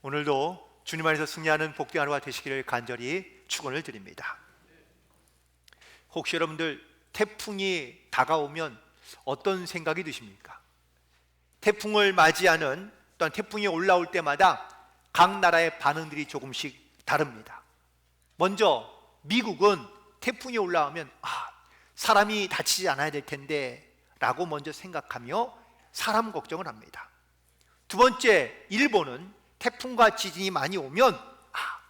오늘도 주님 안에서 승리하는 복된 하루가 되시기를 간절히 축원을 드립니다. 혹시 여러분들 태풍이 다가오면 어떤 생각이 드십니까? 태풍을 맞이하는 또한 태풍이 올라올 때마다 각 나라의 반응들이 조금씩 다릅니다. 먼저 미국은 태풍이 올라오면 사람이 다치지 않아야 될 텐데 라고 먼저 생각하며 사람 걱정을 합니다. 두 번째, 일본은 태풍과 지진이 많이 오면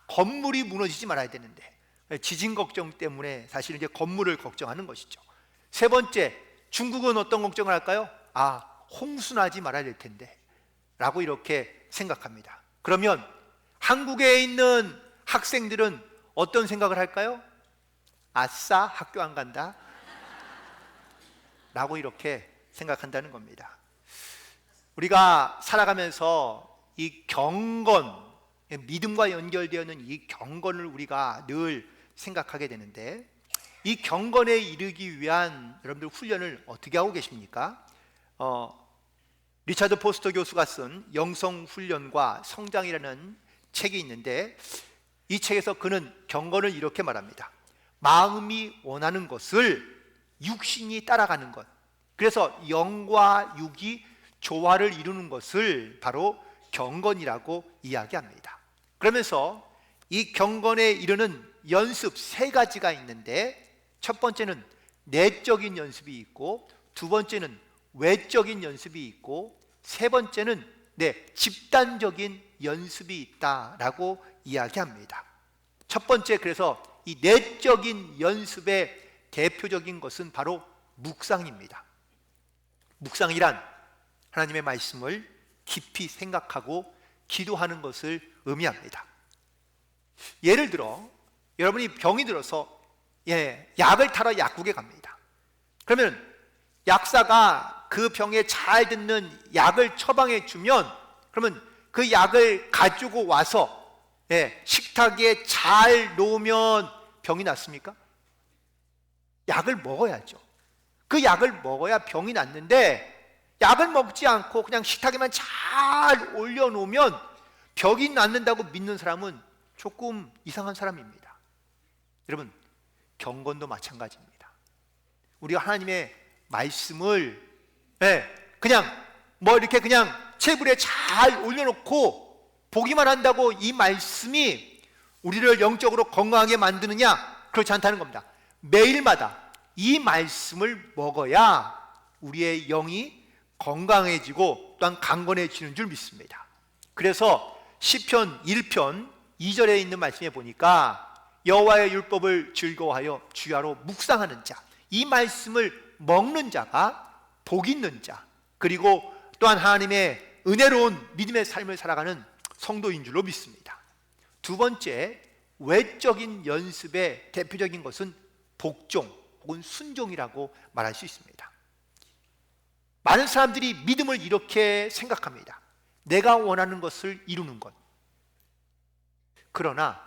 건물이 무너지지 말아야 되는데 지진 걱정 때문에 사실 이제 건물을 걱정하는 것이죠. 세 번째, 중국은 어떤 걱정을 할까요? 홍수나지 말아야 될 텐데 라고 이렇게 생각합니다. 그러면 한국에 있는 학생들은 어떤 생각을 할까요? 아싸, 학교 안 간다 라고 이렇게 생각한다는 겁니다. 우리가 살아가면서 이 경건, 믿음과 연결되어 있는 이 경건을 우리가 늘 생각하게 되는데, 이 경건에 이르기 위한 여러분들 훈련을 어떻게 하고 계십니까? 리차드 포스터 교수가 쓴 영성훈련과 성장이라는 책이 있는데, 이 책에서 그는 경건을 이렇게 말합니다. 마음이 원하는 것을 육신이 따라가는 것, 그래서 영과 육이 조화를 이루는 것을 바로 경건이라고 이야기합니다. 그러면서 이 경건에 이르는 연습 세 가지가 있는데, 첫 번째는 내적인 연습이 있고, 두 번째는 외적인 연습이 있고, 세 번째는 집단적인 연습이 있다라고 이야기합니다. 첫 번째, 그래서 이 내적인 연습의 대표적인 것은 바로 묵상입니다. 묵상이란 하나님의 말씀을 깊이 생각하고 기도하는 것을 의미합니다. 예를 들어 여러분이 병이 들어서 약을 타러 약국에 갑니다. 그러면 약사가 그 병에 잘 듣는 약을 처방해 주면, 그러면 그 약을 가지고 와서 식탁에 잘 놓으면 병이 낫습니까? 약을 먹어야죠. 그 약을 먹어야 병이 낫는데, 약을 먹지 않고 그냥 식탁에만 잘 올려놓으면 병이 낫는다고 믿는 사람은 조금 이상한 사람입니다. 여러분, 경건도 마찬가지입니다. 우리가 하나님의 말씀을 그냥 이렇게 그냥 테이블에 잘 올려놓고 보기만 한다고 이 말씀이 우리를 영적으로 건강하게 만드느냐? 그렇지 않다는 겁니다. 매일마다 이 말씀을 먹어야 우리의 영이 건강해지고 또한 강건해지는 줄 믿습니다. 그래서 시편 1편 2절에 있는 말씀에 보니까 여호와의 율법을 즐거워하여 주야로 묵상하는 자, 이 말씀을 먹는 자가 복 있는 자, 그리고 또한 하나님의 은혜로운 믿음의 삶을 살아가는 성도인 줄로 믿습니다. 두 번째, 외적인 연습의 대표적인 것은 복종 혹은 순종이라고 말할 수 있습니다. 많은 사람들이 믿음을 이렇게 생각합니다. 내가 원하는 것을 이루는 것. 그러나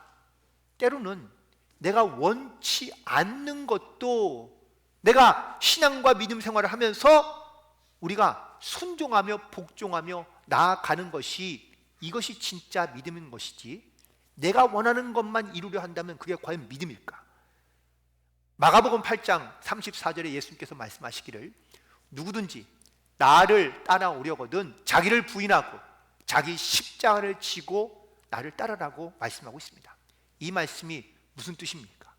때로는 내가 원치 않는 것도 내가 신앙과 믿음 생활을 하면서 우리가 순종하며 복종하며 나아가는 것이, 이것이 진짜 믿음인 것이지, 내가 원하는 것만 이루려 한다면 그게 과연 믿음일까? 마가복음 8장 34절에 예수님께서 말씀하시기를, 누구든지 나를 따라오려거든 자기를 부인하고 자기 십자가를 지고 나를 따르라고 말씀하고 있습니다. 이 말씀이 무슨 뜻입니까?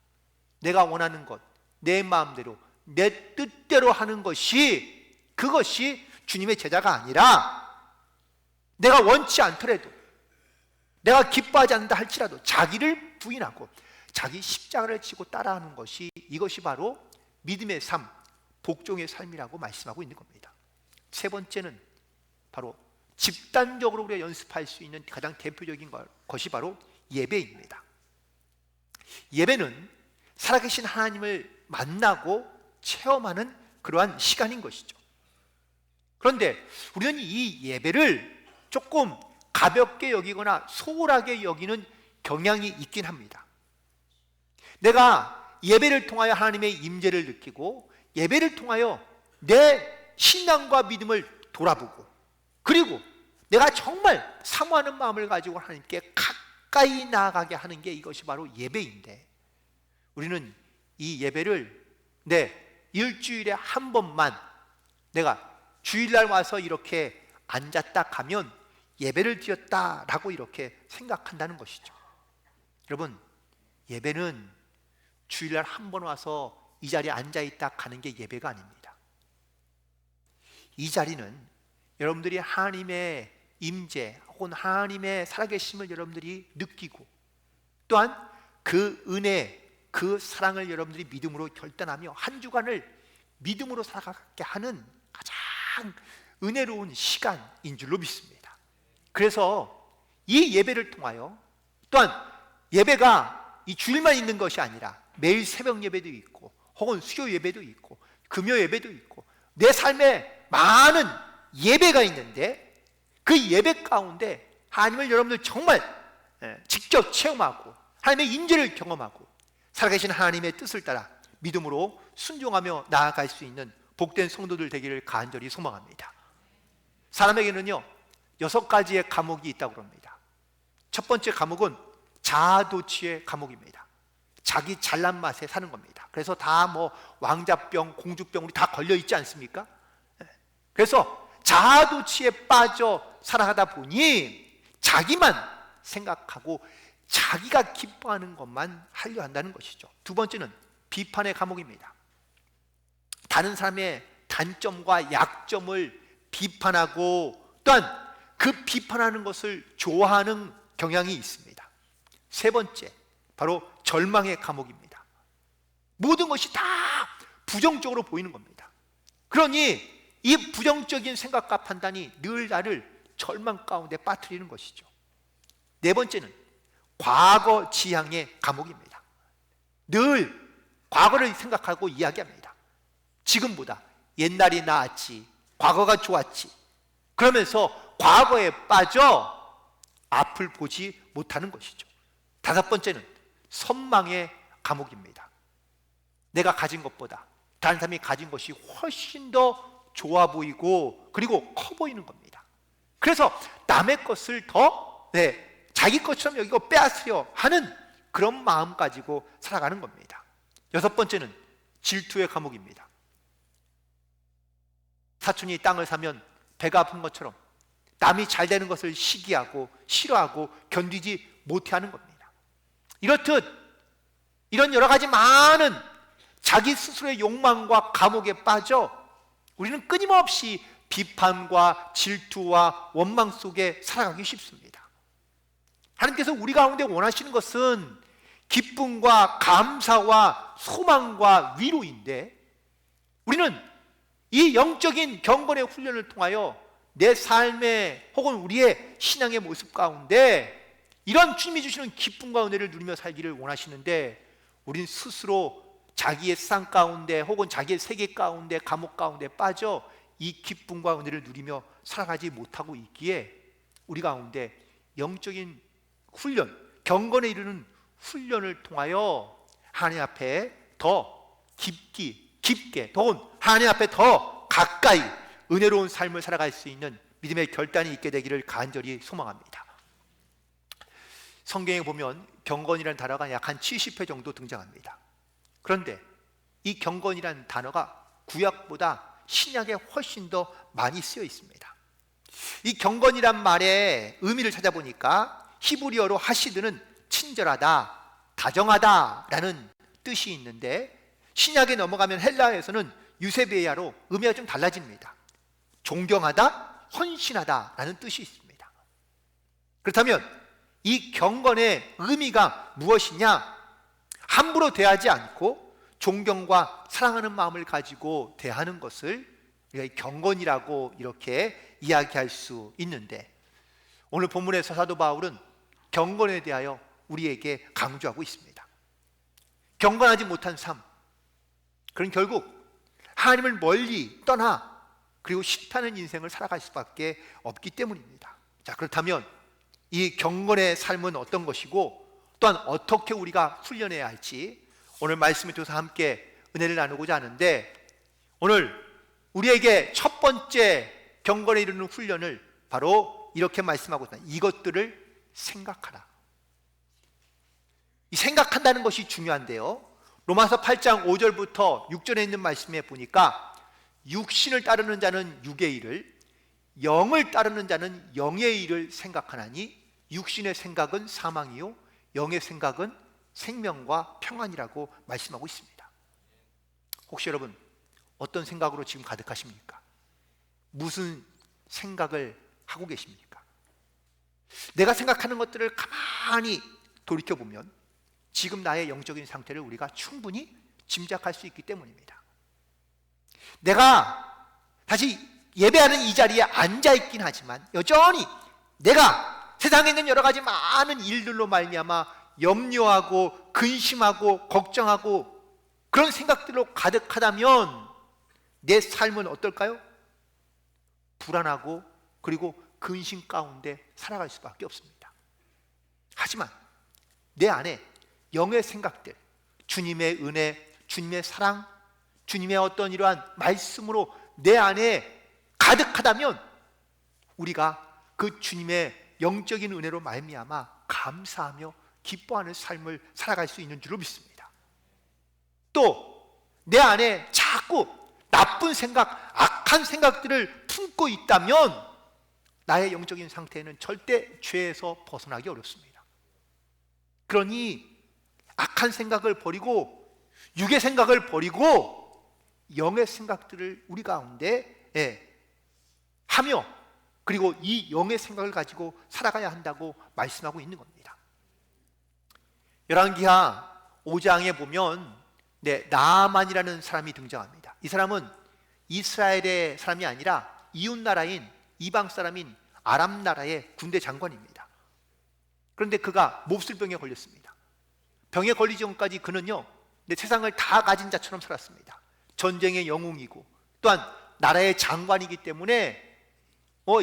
내가 원하는 것, 내 마음대로 내 뜻대로 하는 것이, 그것이 주님의 제자가 아니라, 내가 원치 않더라도, 내가 기뻐하지 않는다 할지라도 자기를 부인하고 자기 십자가를 지고 따라하는 것이, 이것이 바로 믿음의 삶, 복종의 삶이라고 말씀하고 있는 겁니다. 세 번째는 바로 집단적으로 우리가 연습할 수 있는 가장 대표적인 것이 바로 예배입니다. 예배는 살아계신 하나님을 만나고 체험하는 그러한 시간인 것이죠. 그런데 우리는 이 예배를 조금 가볍게 여기거나 소홀하게 여기는 경향이 있긴 합니다. 내가 예배를 통하여 하나님의 임재를 느끼고, 예배를 통하여 내 신앙과 믿음을 돌아보고, 그리고 내가 정말 사모하는 마음을 가지고 하나님께 가까이 나아가게 하는 게 이것이 바로 예배인데, 우리는 이 예배를 일주일에 한 번만 내가 주일날 와서 이렇게 앉았다 가면 예배를 드렸다라고 이렇게 생각한다는 것이죠. 여러분, 예배는 주일날 한 번 와서 이 자리에 앉아있다 가는 게 예배가 아닙니다. 이 자리는 여러분들이 하나님의 임재 혹은 하나님의 살아계심을 여러분들이 느끼고, 또한 그 은혜, 그 사랑을 여러분들이 믿음으로 결단하며 한 주간을 믿음으로 살아가게 하는 가장 은혜로운 시간인 줄로 믿습니다. 그래서 이 예배를 통하여, 또한 예배가 이 주일만 있는 것이 아니라 매일 새벽 예배도 있고 혹은 수요 예배도 있고 금요 예배도 있고 내 삶에 많은 예배가 있는데, 그 예배 가운데 하나님을 여러분들 정말 직접 체험하고 하나님의 임재를 경험하고 살아계신 하나님의 뜻을 따라 믿음으로 순종하며 나아갈 수 있는 복된 성도들 되기를 간절히 소망합니다. 사람에게는요 6가지의 감옥이 있다고 합니다. 첫 번째 감옥은 자아도취의 감옥입니다. 자기 잘난 맛에 사는 겁니다. 그래서 다 왕자병, 공주병 우리 다 걸려 있지 않습니까? 그래서 자아도취에 빠져 살아가다 보니 자기만 생각하고 자기가 기뻐하는 것만 하려 한다는 것이죠. 두 번째는 비판의 감옥입니다. 다른 사람의 단점과 약점을 비판하고 또한 그 비판하는 것을 좋아하는 경향이 있습니다. 세 번째, 바로 절망의 감옥입니다. 모든 것이 다 부정적으로 보이는 겁니다. 그러니 이 부정적인 생각과 판단이 늘 나를 절망 가운데 빠뜨리는 것이죠. 네 번째는 과거 지향의 감옥입니다. 늘 과거를 생각하고 이야기합니다. 지금보다 옛날이 나았지, 과거가 좋았지, 그러면서 과거에 빠져 앞을 보지 못하는 것이죠. 다섯 번째는 선망의 감옥입니다. 내가 가진 것보다 다른 사람이 가진 것이 훨씬 더 좋아 보이고 그리고 커 보이는 겁니다. 그래서 남의 것을 더 자기 것처럼 여기고 빼앗으려 하는 그런 마음 가지고 살아가는 겁니다. 여섯 번째는 질투의 감옥입니다. 사촌이 땅을 사면 배가 아픈 것처럼 남이 잘 되는 것을 시기하고 싫어하고 견디지 못하는 겁니다. 이렇듯 이런 여러 가지 많은 자기 스스로의 욕망과 감옥에 빠져 우리는 끊임없이 비판과 질투와 원망 속에 살아가기 쉽습니다. 하나님께서 우리 가운데 원하시는 것은 기쁨과 감사와 소망과 위로인데, 우리는 이 영적인 경건의 훈련을 통하여 내 삶의 혹은 우리의 신앙의 모습 가운데 이런 주님이 주시는 기쁨과 은혜를 누리며 살기를 원하시는데, 우린 스스로 자기의 세상 가운데 혹은 자기의 세계 가운데 감옥 가운데 빠져 이 기쁨과 은혜를 누리며 살아가지 못하고 있기에 우리 가운데 영적인 훈련, 경건에 이르는 훈련을 통하여 하나님 앞에 더 깊게 혹은 하나님 앞에 더 가까이 은혜로운 삶을 살아갈 수 있는 믿음의 결단이 있게 되기를 간절히 소망합니다. 성경에 보면 경건이라는 단어가 약 한 70회 정도 등장합니다. 그런데 이 경건이라는 단어가 구약보다 신약에 훨씬 더 많이 쓰여 있습니다. 이 경건이란 말의 의미를 찾아보니까 히브리어로 하시드는 친절하다, 다정하다라는 뜻이 있는데, 신약에 넘어가면 헬라어에서는 유세베야로 의미가 좀 달라집니다. 존경하다, 헌신하다라는 뜻이 있습니다. 그렇다면 이 경건의 의미가 무엇이냐? 함부로 대하지 않고 존경과 사랑하는 마음을 가지고 대하는 것을 우리가 경건이라고 이렇게 이야기할 수 있는데, 오늘 본문에서 사도 바울은 경건에 대하여 우리에게 강조하고 있습니다. 경건하지 못한 삶, 그건 결국 하나님을 멀리 떠나 그리고 싫다는 인생을 살아갈 수밖에 없기 때문입니다. 자, 그렇다면 이 경건의 삶은 어떤 것이고 또한 어떻게 우리가 훈련해야 할지 오늘 말씀을 통해서 함께 은혜를 나누고자 하는데, 오늘 우리에게 첫 번째 경건에 이르는 훈련을 바로 이렇게 말씀하고 있다. 이것들을 생각하라. 이 생각한다는 것이 중요한데요. 로마서 8장 5절부터 6절에 있는 말씀에 보니까 육신을 따르는 자는 육의 일을, 영을 따르는 자는 영의 일을 생각하나니 육신의 생각은 사망이요 영의 생각은 생명과 평안이라고 말씀하고 있습니다. 혹시 여러분 어떤 생각으로 지금 가득하십니까? 무슨 생각을 하고 계십니까? 내가 생각하는 것들을 가만히 돌이켜보면 지금 나의 영적인 상태를 우리가 충분히 짐작할 수 있기 때문입니다. 내가 다시 예배하는 이 자리에 앉아있긴 하지만 여전히 내가 세상에 있는 여러 가지 많은 일들로 말미암아 염려하고 근심하고 걱정하고 그런 생각들로 가득하다면 내 삶은 어떨까요? 불안하고 그리고 근심 가운데 살아갈 수밖에 없습니다. 하지만 내 안에 영의 생각들, 주님의 은혜, 주님의 사랑, 주님의 어떤 이러한 말씀으로 내 안에 가득하다면 우리가 그 주님의 영적인 은혜로 말미암아 감사하며 기뻐하는 삶을 살아갈 수 있는 줄로 믿습니다. 또 내 안에 자꾸 나쁜 생각, 악한 생각들을 품고 있다면 나의 영적인 상태는 절대 죄에서 벗어나기 어렵습니다. 그러니 악한 생각을 버리고 육의 생각을 버리고 영의 생각들을 우리 가운데 하며 그리고 이 영의 생각을 가지고 살아가야 한다고 말씀하고 있는 겁니다. 열왕기하 5장에 보면 나아만이라는 사람이 등장합니다. 이 사람은 이스라엘의 사람이 아니라 이웃나라인 이방 사람인 아람 나라의 군대 장관입니다. 그런데 그가 몹쓸병에 걸렸습니다. 병에 걸리기 전까지 그는요 세상을 다 가진 자처럼 살았습니다. 전쟁의 영웅이고 또한 나라의 장관이기 때문에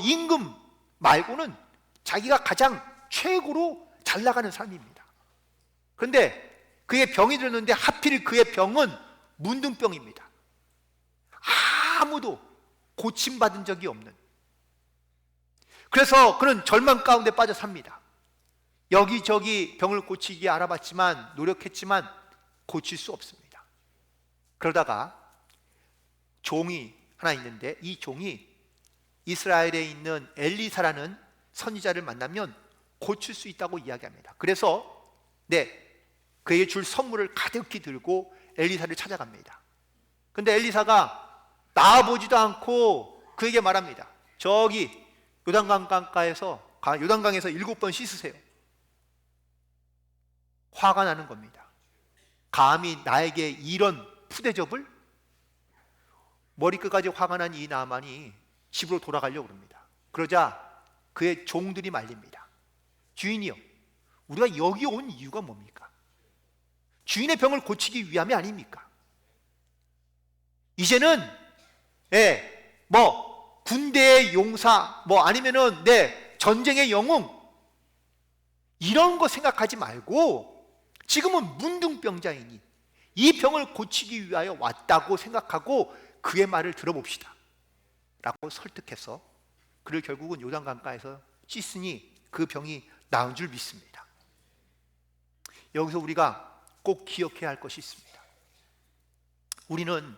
임금 말고는 자기가 가장 최고로 잘 나가는 사람입니다. 그런데 그의 병이 들었는데 하필 그의 병은 문둥병입니다. 아무도 고침받은 적이 없는. 그래서 그는 절망 가운데 빠져 삽니다. 여기저기 병을 고치기에 알아봤지만 노력했지만 고칠 수 없습니다. 그러다가 종이 하나 있는데 이 종이 이스라엘에 있는 엘리사라는 선지자를 만나면 고칠 수 있다고 이야기합니다. 그래서 그에게 줄 선물을 가득히 들고 엘리사를 찾아갑니다. 근데 엘리사가 나와보지도 않고 그에게 말합니다. 저기 요단강가에서 7번 씻으세요. 화가 나는 겁니다. 감히 나에게 이런 푸대접을? 머리끝까지 화가 난 이 나만이 집으로 돌아가려고 합니다. 그러자 그의 종들이 말립니다. 주인이요, 우리가 여기 온 이유가 뭡니까? 주인의 병을 고치기 위함이 아닙니까? 이제는 군대의 용사 아니면은 전쟁의 영웅 이런 거 생각하지 말고 지금은 문둥병자이니 이 병을 고치기 위하여 왔다고 생각하고 그의 말을 들어봅시다 라고 설득해서 그를 결국은 요단강가에서 씻으니 그 병이 나은 줄 믿습니다. 여기서 우리가 꼭 기억해야 할 것이 있습니다. 우리는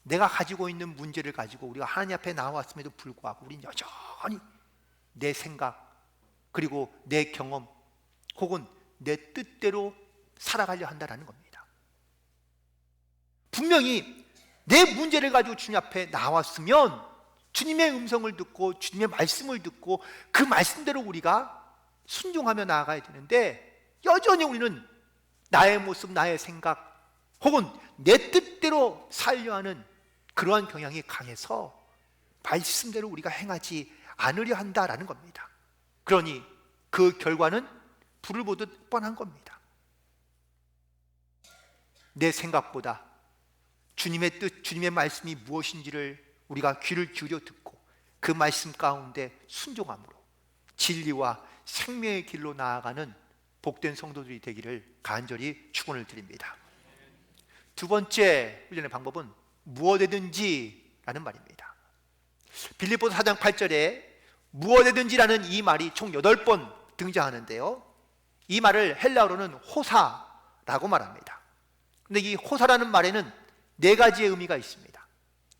내가 가지고 있는 문제를 가지고 우리가 하나님 앞에 나왔음에도 불구하고 우리는 여전히 내 생각 그리고 내 경험 혹은 내 뜻대로 살아가려 한다는 겁니다. 분명히 내 문제를 가지고 주님 앞에 나왔으면 주님의 음성을 듣고 주님의 말씀을 듣고 그 말씀대로 우리가 순종하며 나아가야 되는데 여전히 우리는 나의 모습, 나의 생각 혹은 내 뜻대로 살려 하는 그러한 경향이 강해서 말씀대로 우리가 행하지 않으려 한다라는 겁니다. 그러니 그 결과는 불을 보듯 뻔한 겁니다. 내 생각보다 주님의 뜻, 주님의 말씀이 무엇인지를 우리가 귀를 기울여 듣고 그 말씀 가운데 순종함으로 진리와 생명의 길로 나아가는 복된 성도들이 되기를 간절히 축원을 드립니다. 두 번째 훈련의 방법은 무엇이든지 라는 말입니다. 빌립보서 4장 8절에 무엇이든지라는 이 말이 총 8번 등장하는데요, 이 말을 헬라어로는 호사라고 말합니다. 근데 이 호사라는 말에는 4가지의 의미가 있습니다.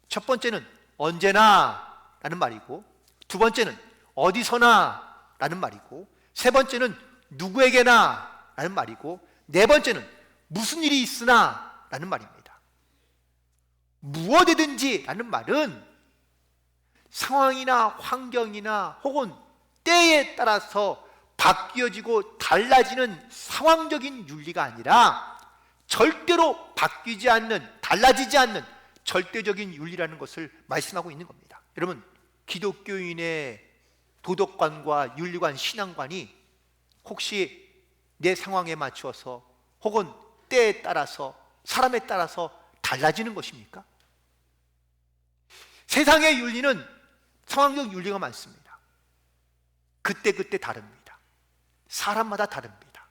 첫 번째는 언제나 라는 말이고, 두 번째는 어디서나 라는 말이고, 세 번째는 누구에게나 라는 말이고, 네 번째는 무슨 일이 있으나 라는 말입니다. 무엇이든지 라는 말은 상황이나 환경이나 혹은 때에 따라서 바뀌어지고 달라지는 상황적인 윤리가 아니라 절대로 바뀌지 않는, 달라지지 않는 절대적인 윤리라는 것을 말씀하고 있는 겁니다. 여러분, 기독교인의 도덕관과 윤리관, 신앙관이 혹시 내 상황에 맞추어서 혹은 때에 따라서, 사람에 따라서 달라지는 것입니까? 세상의 윤리는 상황적 윤리가 많습니다. 그때 다릅니다. 사람마다 다릅니다.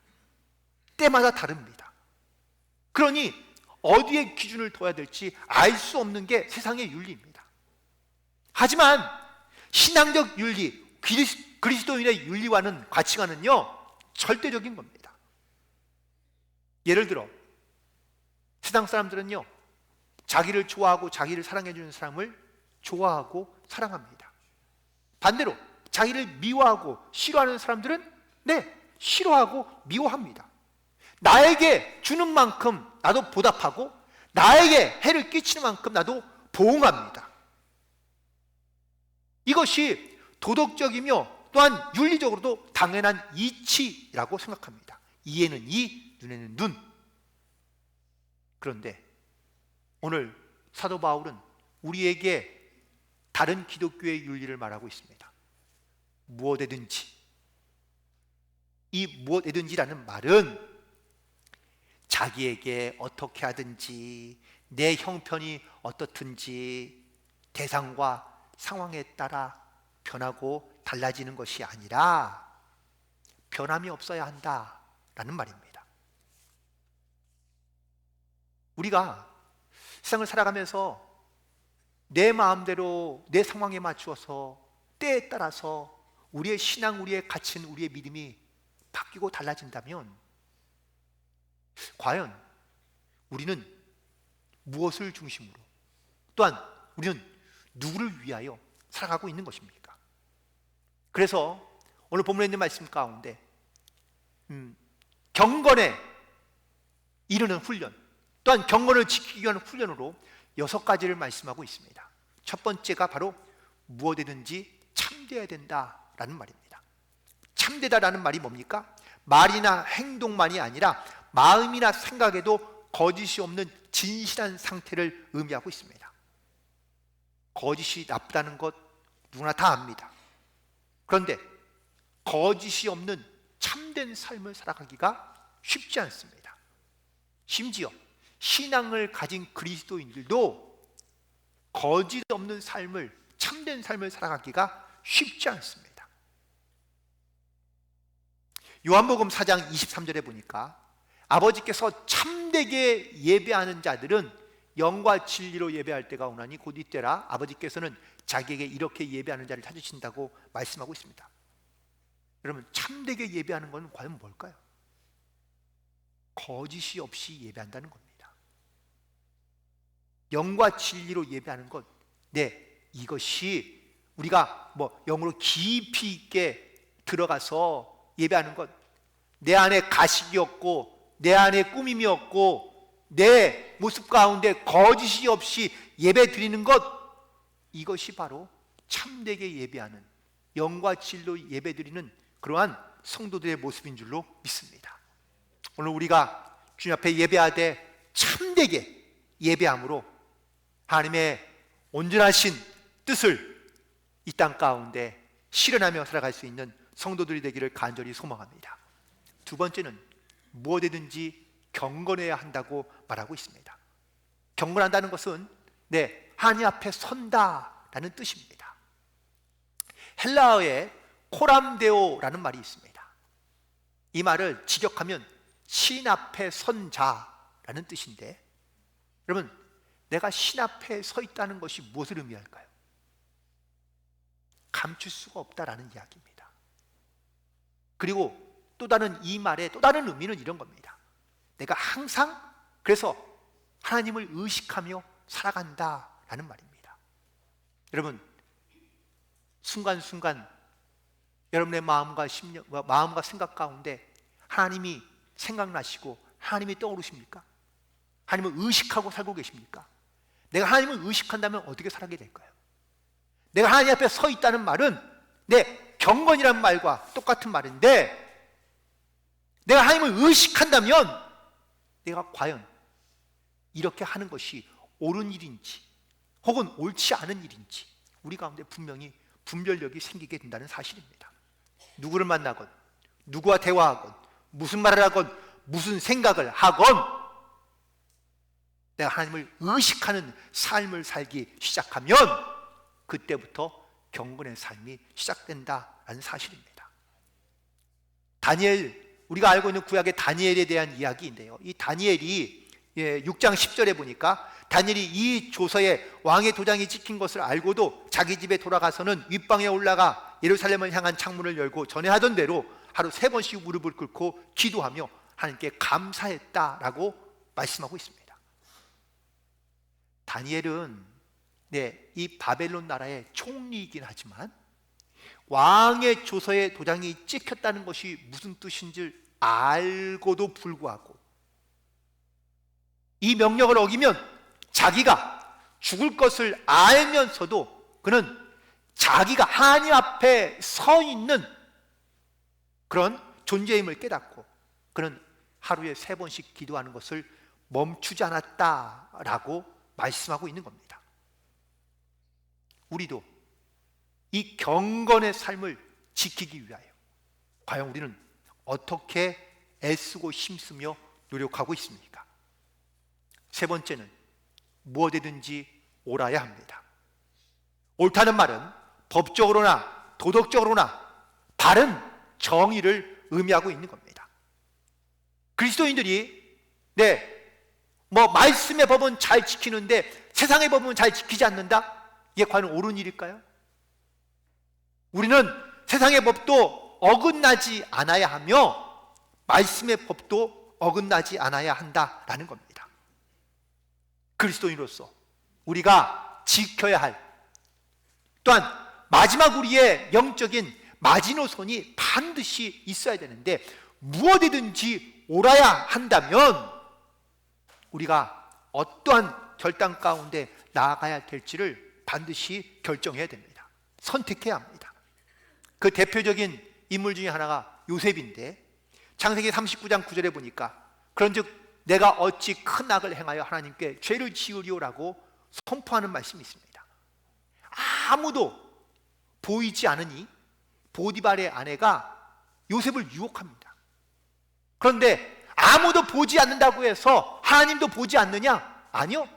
때마다 다릅니다. 그러니 어디에 기준을 둬야 될지 알 수 없는 게 세상의 윤리입니다. 하지만 신앙적 윤리, 그리스도인의 윤리와는, 가치관은요, 절대적인 겁니다. 예를 들어 세상 사람들은요, 자기를 좋아하고 자기를 사랑해 주는 사람을 좋아하고 사랑합니다. 반대로 자기를 미워하고 싫어하는 사람들은 싫어하고 미워합니다. 나에게 주는 만큼 나도 보답하고, 나에게 해를 끼치는 만큼 나도 보응합니다. 이것이 도덕적이며 또한 윤리적으로도 당연한 이치라고 생각합니다. 이에는 이, 눈에는 눈. 그런데 오늘 사도 바울은 우리에게 다른 기독교의 윤리를 말하고 있습니다. 무엇이든지. 이 무엇이든지라는 말은 자기에게 어떻게 하든지, 내 형편이 어떻든지 대상과 상황에 따라 변하고 달라지는 것이 아니라 변함이 없어야 한다라는 말입니다. 우리가 세상을 살아가면서 내 마음대로 내 상황에 맞추어서 때에 따라서 우리의 신앙, 우리의 가치는, 우리의 믿음이 바뀌고 달라진다면 과연 우리는 무엇을 중심으로, 또한 우리는 누구를 위하여 살아가고 있는 것입니까? 그래서 오늘 본문에 있는 말씀 가운데 경건에 이르는 훈련, 또한 경건을 지키기 위한 훈련으로 6가지를 말씀하고 있습니다. 첫 번째가 바로 무엇이든지 참되어야 된다라는 말입니다. 참되다라는 말이 뭡니까? 말이나 행동만이 아니라 마음이나 생각에도 거짓이 없는 진실한 상태를 의미하고 있습니다. 거짓이 나쁘다는 것 누구나 다 압니다. 그런데 거짓이 없는 참된 삶을 살아가기가 쉽지 않습니다. 심지어 신앙을 가진 그리스도인들도 거짓 없는 삶을, 참된 삶을 살아가기가 쉽지 않습니다. 요한복음 4장 23절에 보니까 아버지께서 참되게 예배하는 자들은 영과 진리로 예배할 때가 오나니 곧 이때라. 아버지께서는 자기에게 이렇게 예배하는 자를 찾으신다고 말씀하고 있습니다. 여러분, 참되게 예배하는 것은 과연 뭘까요? 거짓이 없이 예배한다는 겁니다. 영과 진리로 예배하는 것, 이것이 우리가 영으로 깊이 있게 들어가서 예배하는 것, 내 안에 가식이 없고 내 안에 꾸밈이 없고 내 모습 가운데 거짓이 없이 예배 드리는 것, 이것이 바로 참되게 예배하는, 영과 진리로 예배 드리는 그러한 성도들의 모습인 줄로 믿습니다. 오늘 우리가 주님 앞에 예배하되 참되게 예배함으로 하나님의 온전하신 뜻을 이 땅 가운데 실현하며 살아갈 수 있는 성도들이 되기를 간절히 소망합니다. 두 번째는 무엇이든지 경건해야 한다고 말하고 있습니다. 경건한다는 것은 하나님 앞에 선다라는 뜻입니다. 헬라어에 코람데오라는 말이 있습니다. 이 말을 직역하면 신 앞에 선 자라는 뜻인데, 여러분, 내가 신 앞에 서 있다는 것이 무엇을 의미할까요? 감출 수가 없다라는 이야기입니다. 그리고 또 다른 이 말의 또 다른 의미는 이런 겁니다. 내가 항상 그래서 하나님을 의식하며 살아간다라는 말입니다. 여러분, 순간순간 여러분의 마음과 생각 가운데 하나님이 생각나시고 하나님이 떠오르십니까? 하나님을 의식하고 살고 계십니까? 내가 하나님을 의식한다면 어떻게 살게 될까요? 내가 하나님 앞에 서 있다는 말은 경건이라는 말과 똑같은 말인데, 내가 하나님을 의식한다면 내가 과연 이렇게 하는 것이 옳은 일인지 혹은 옳지 않은 일인지 우리 가운데 분명히 분별력이 생기게 된다는 사실입니다. 누구를 만나건 누구와 대화하건 무슨 말을 하건 무슨 생각을 하건 내가 하나님을 의식하는 삶을 살기 시작하면 그때부터 경건의 삶이 시작된다는 사실입니다. 다니엘, 우리가 알고 있는 구약의 다니엘에 대한 이야기인데요, 이 다니엘이 6장 10절에 보니까 다니엘이 이 조서에 왕의 도장이 찍힌 것을 알고도 자기 집에 돌아가서는 윗방에 올라가 예루살렘을 향한 창문을 열고 전에 하던 대로 하루 3번씩 무릎을 꿇고 기도하며 하나님께 감사했다라고 말씀하고 있습니다. 다니엘은 이 바벨론 나라의 총리이긴 하지만 왕의 조서에 도장이 찍혔다는 것이 무슨 뜻인지 알고도 불구하고 이 명령을 어기면 자기가 죽을 것을 알면서도 그는 자기가 하나님 앞에 서 있는 그런 존재임을 깨닫고 그는 하루에 3번씩 기도하는 것을 멈추지 않았다라고 말씀하고 있는 겁니다. 우리도 이 경건의 삶을 지키기 위하여 과연 우리는 어떻게 애쓰고 힘쓰며 노력하고 있습니까? 3번째는 무엇이든지 옳아야 합니다. 옳다는 말은 법적으로나 도덕적으로나 바른 정의를 의미하고 있는 겁니다. 그리스도인들이 말씀의 법은 잘 지키는데 세상의 법은 잘 지키지 않는다? 이게 과연 옳은 일일까요? 우리는 세상의 법도 어긋나지 않아야 하며 말씀의 법도 어긋나지 않아야 한다라는 겁니다. 그리스도인으로서 우리가 지켜야 할 또한 마지막 우리의 영적인 마지노선이 반드시 있어야 되는데 무엇이든지 옳아야 한다면 우리가 어떠한 결단 가운데 나아가야 될지를 반드시 결정해야 됩니다. 선택해야 합니다. 그 대표적인 인물 중에 하나가 요셉인데 창세기 39장 9절에 보니까 그런즉 내가 어찌 큰 악을 행하여 하나님께 죄를 지으리오라고 선포하는 말씀이 있습니다. 아무도 보이지 않으니 보디발의 아내가 요셉을 유혹합니다. 그런데 아무도 보지 않는다고 해서 하나님도 보지 않느냐? 아니요.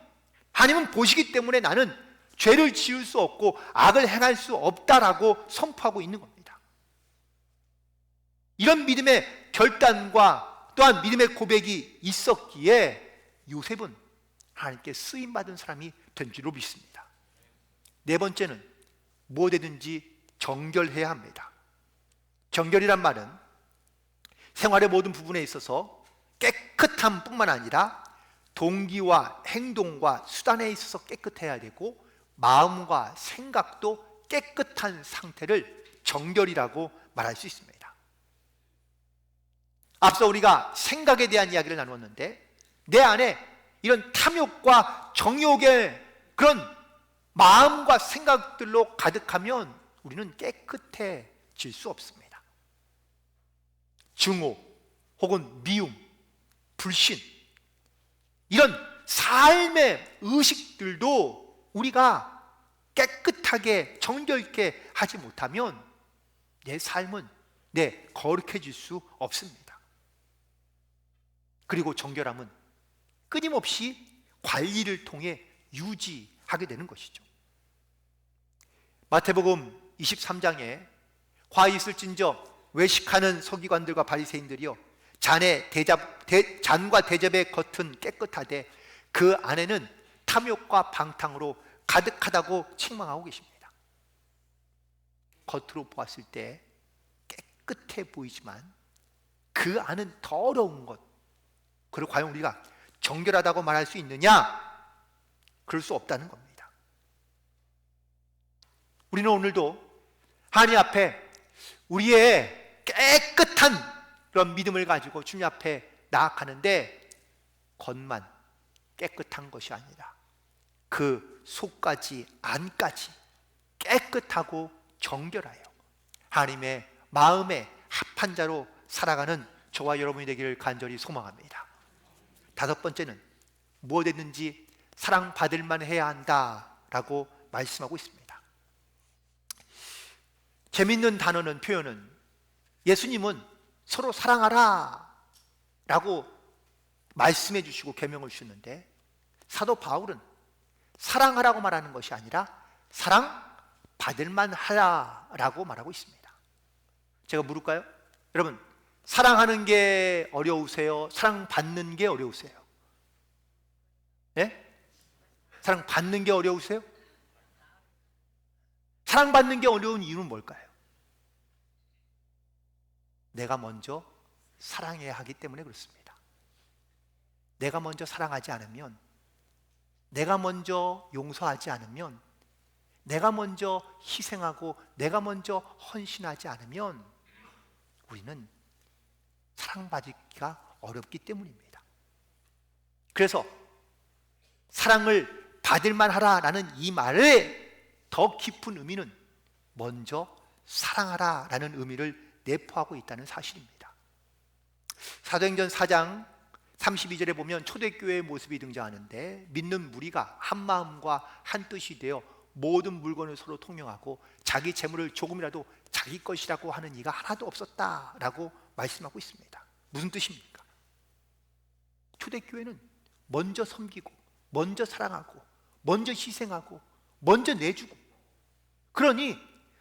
하나님은 보시기 때문에 나는 죄를 지을 수 없고 악을 행할 수 없다라고 선포하고 있는 겁니다. 이런 믿음의 결단과 또한 믿음의 고백이 있었기에 요셉은 하나님께 쓰임받은 사람이 된 줄로 믿습니다. 4번째는 무엇이든지 정결해야 합니다. 정결이란 말은 생활의 모든 부분에 있어서 깨끗함 뿐만 아니라 동기와 행동과 수단에 있어서 깨끗해야 되고 마음과 생각도 깨끗한 상태를 정결이라고 말할 수 있습니다. 앞서 우리가 생각에 대한 이야기를 나누었는데 내 안에 이런 탐욕과 정욕의 그런 마음과 생각들로 가득하면 우리는 깨끗해질 수 없습니다. 증오 혹은 미움, 불신 이런 삶의 의식들도 우리가 깨끗하게 정결케 하지 못하면 내 삶은 거룩해질 수 없습니다. 그리고 정결함은 끊임없이 관리를 통해 유지하게 되는 것이죠. 마태복음 23장에 화 있을진저 외식하는 서기관들과 바리새인들이요 잔과 대접의 겉은 깨끗하되 그 안에는 탐욕과 방탕으로 가득하다고 책망하고 계십니다. 겉으로 보았을 때 깨끗해 보이지만 그 안은 더러운 것, 그리고 과연 우리가 정결하다고 말할 수 있느냐? 그럴 수 없다는 겁니다. 우리는 오늘도 하나님 앞에 우리의 깨끗한 그런 믿음을 가지고 주님 앞에 나아가는데, 겉만 깨끗한 것이 아니라 그 속까지 안까지 깨끗하고 정결하여 하나님의 마음에 합한 자로 살아가는 저와 여러분이 되기를 간절히 소망합니다. 다섯 번째는 무엇이든지 사랑받을 만 해야 한다라고 말씀하고 있습니다. 재밌는 단어는, 표현은, 예수님은 서로 사랑하라 라고 말씀해 주시고 계명을 주셨는데, 사도 바울은 사랑하라고 말하는 것이 아니라 사랑받을 만 하라라고 말하고 있습니다. 제가 물을까요? 여러분, 사랑하는 게 어려우세요? 사랑받는 게 어려우세요? 예? 사랑받는 게 어려우세요? 사랑받는 게 어려운 이유는 뭘까요? 내가 먼저 사랑해야 하기 때문에 그렇습니다. 내가 먼저 사랑하지 않으면, 내가 먼저 용서하지 않으면, 내가 먼저 희생하고 내가 먼저 헌신하지 않으면 우리는 사랑받기가 어렵기 때문입니다. 그래서 사랑을 받을 만하라라는 이 말의 더 깊은 의미는 먼저 사랑하라라는 의미를 내포하고 있다는 사실입니다. 사도행전 4장 32절에 보면 초대교회의 모습이 등장하는데, 믿는 무리가 한 마음과 한 뜻이 되어 모든 물건을 서로 통용하고 자기 재물을 조금이라도 자기 것이라고 하는 이가 하나도 없었다라고 말씀하고 있습니다. 무슨 뜻입니까? 초대교회는 먼저 섬기고 먼저 사랑하고 먼저 희생하고 먼저 내주고, 그러니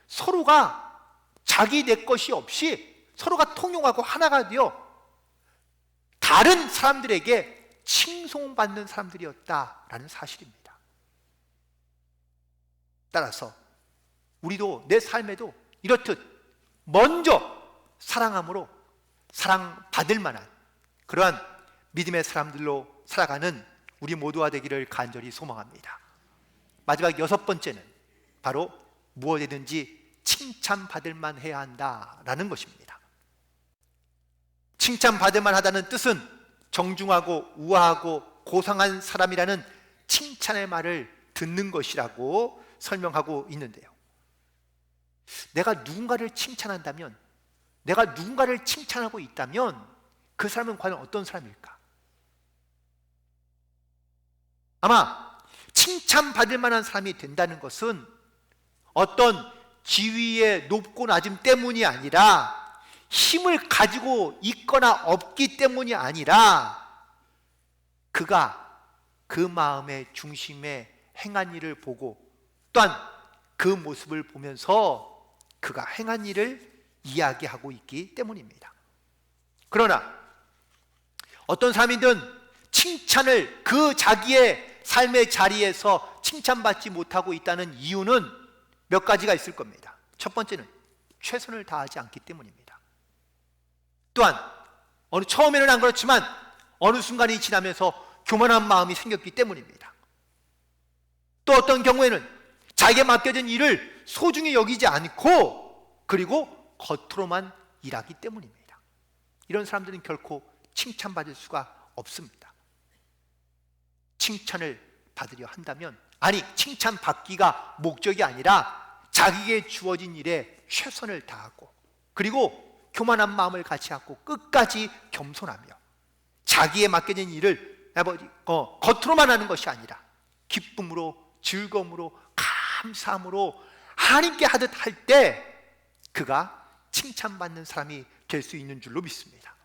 서로가 자기 내 것이 없이 서로가 통용하고 하나가 되어 다른 사람들에게 칭송받는 사람들이었다라는 사실입니다. 따라서 우리도 내 삶에도 이렇듯 먼저 사랑함으로 사랑받을 만한 그러한 믿음의 사람들로 살아가는 우리 모두가 되기를 간절히 소망합니다. 마지막 여섯 번째는 바로 무엇이든지 칭찬받을 만 해야 한다라는 것입니다. 칭찬받을 만하다는 뜻은 정중하고 우아하고 고상한 사람이라는 칭찬의 말을 듣는 것이라고 설명하고 있는데요, 내가 누군가를 칭찬한다면, 내가 누군가를 칭찬하고 있다면 그 사람은 과연 어떤 사람일까? 아마 칭찬받을 만한 사람이 된다는 것은 어떤 지위의 높고 낮음 때문이 아니라, 힘을 가지고 있거나 없기 때문이 아니라, 그가 그 마음의 중심에 행한 일을 보고 또한 그 모습을 보면서 그가 행한 일을 이야기하고 있기 때문입니다. 그러나 어떤 사람이든 칭찬을, 그 자기의 삶의 자리에서 칭찬받지 못하고 있다는 이유는 몇 가지가 있을 겁니다. 첫 번째는 최선을 다하지 않기 때문입니다. 또한 처음에는 안 그렇지만 어느 순간이 지나면서 교만한 마음이 생겼기 때문입니다. 또 어떤 경우에는 자기에 맡겨진 일을 소중히 여기지 않고 그리고 겉으로만 일하기 때문입니다. 이런 사람들은 결코 칭찬받을 수가 없습니다. 칭찬을 받으려 한다면, 아니 칭찬받기가 목적이 아니라 자기에게 주어진 일에 최선을 다하고 그리고 교만한 마음을 같이 갖고 끝까지 겸손하며 자기에 맡겨진 일을 겉으로만 하는 것이 아니라 기쁨으로, 즐거움으로, 감사함으로 하나님께 하듯 할 때 그가 칭찬받는 사람이 될 수 있는 줄로 믿습니다.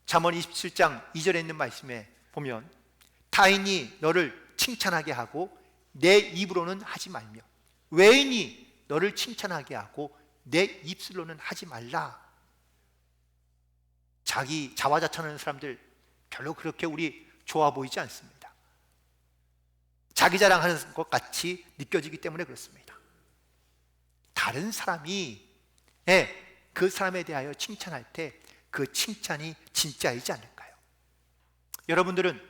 잠언 27장 2절에 있는 말씀에 보면, 타인이 너를 칭찬하게 하고 내 입으로는 하지 말며 외인이 너를 칭찬하게 하고 내 입술로는 하지 말라. 자기 자화자찬하는 사람들 별로 그렇게 우리 좋아 보이지 않습니다. 자기 자랑하는 것 같이 느껴지기 때문에 그렇습니다. 다른 사람이 그 사람에 대하여 칭찬할 때 그 칭찬이 진짜이지 않을까요? 여러분들은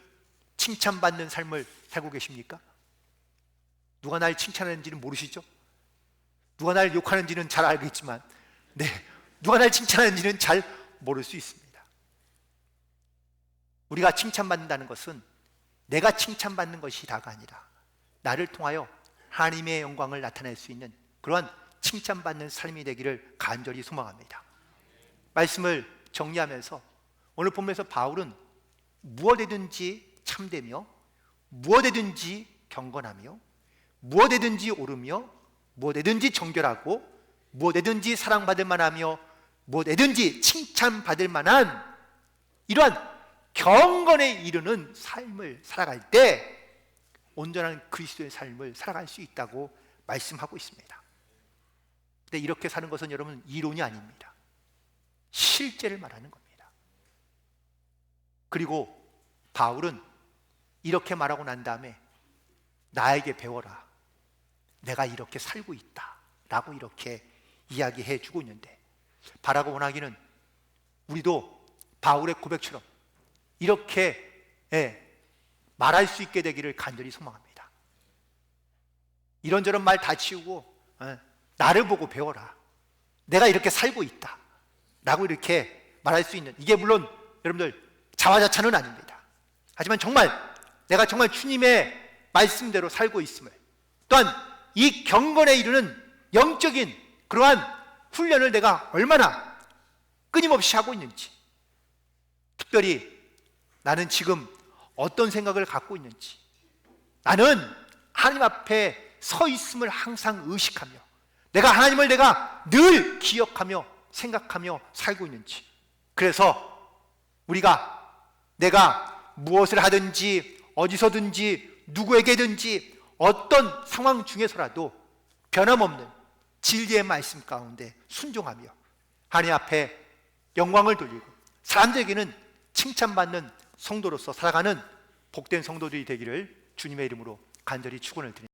칭찬받는 삶을 살고 계십니까? 누가 날 칭찬하는지는 모르시죠? 누가 날 욕하는지는 잘 알겠지만 누가 날 칭찬하는지는 잘 모를 수 있습니다. 우리가 칭찬받는다는 것은 내가 칭찬받는 것이 다가 아니라 나를 통하여 하나님의 영광을 나타낼 수 있는 그러한 칭찬받는 삶이 되기를 간절히 소망합니다. 말씀을 정리하면서 오늘 본문에서 바울은 무엇이든지 참되며 무엇이든지 경건하며 무엇이든지 옳으며 무엇이든지 정결하고 무엇이든지 사랑받을 만하며 무엇이든지 칭찬받을 만한 이러한 경건에 이르는 삶을 살아갈 때 온전한 그리스도의 삶을 살아갈 수 있다고 말씀하고 있습니다. 근데 이렇게 사는 것은 여러분 이론이 아닙니다. 실제를 말하는 겁니다. 그리고 바울은 이렇게 말하고 난 다음에 나에게 배워라. 내가 이렇게 살고 있다 라고 이렇게 이야기해 주고 있는데, 바라고 원하기는 우리도 바울의 고백처럼 이렇게 말할 수 있게 되기를 간절히 소망합니다. 이런저런 말 다 치우고 나를 보고 배워라. 내가 이렇게 살고 있다 라고 이렇게 말할 수 있는, 이게 물론 여러분들 자화자찬은 아닙니다. 하지만 정말 내가 정말 주님의 말씀대로 살고 있음을, 또한 이 경건에 이르는 영적인 그러한 훈련을 내가 얼마나 끊임없이 하고 있는지, 특별히 나는 지금 어떤 생각을 갖고 있는지, 나는 하나님 앞에 서 있음을 항상 의식하며 내가 하나님을 내가 늘 기억하며 생각하며 살고 있는지, 그래서 내가 무엇을 하든지 어디서든지 누구에게든지 어떤 상황 중에서라도 변함없는 진리의 말씀 가운데 순종하며 하나님 앞에 영광을 돌리고 사람들에게는 칭찬받는 성도로서 살아가는 복된 성도들이 되기를 주님의 이름으로 간절히 축원을 드립니다.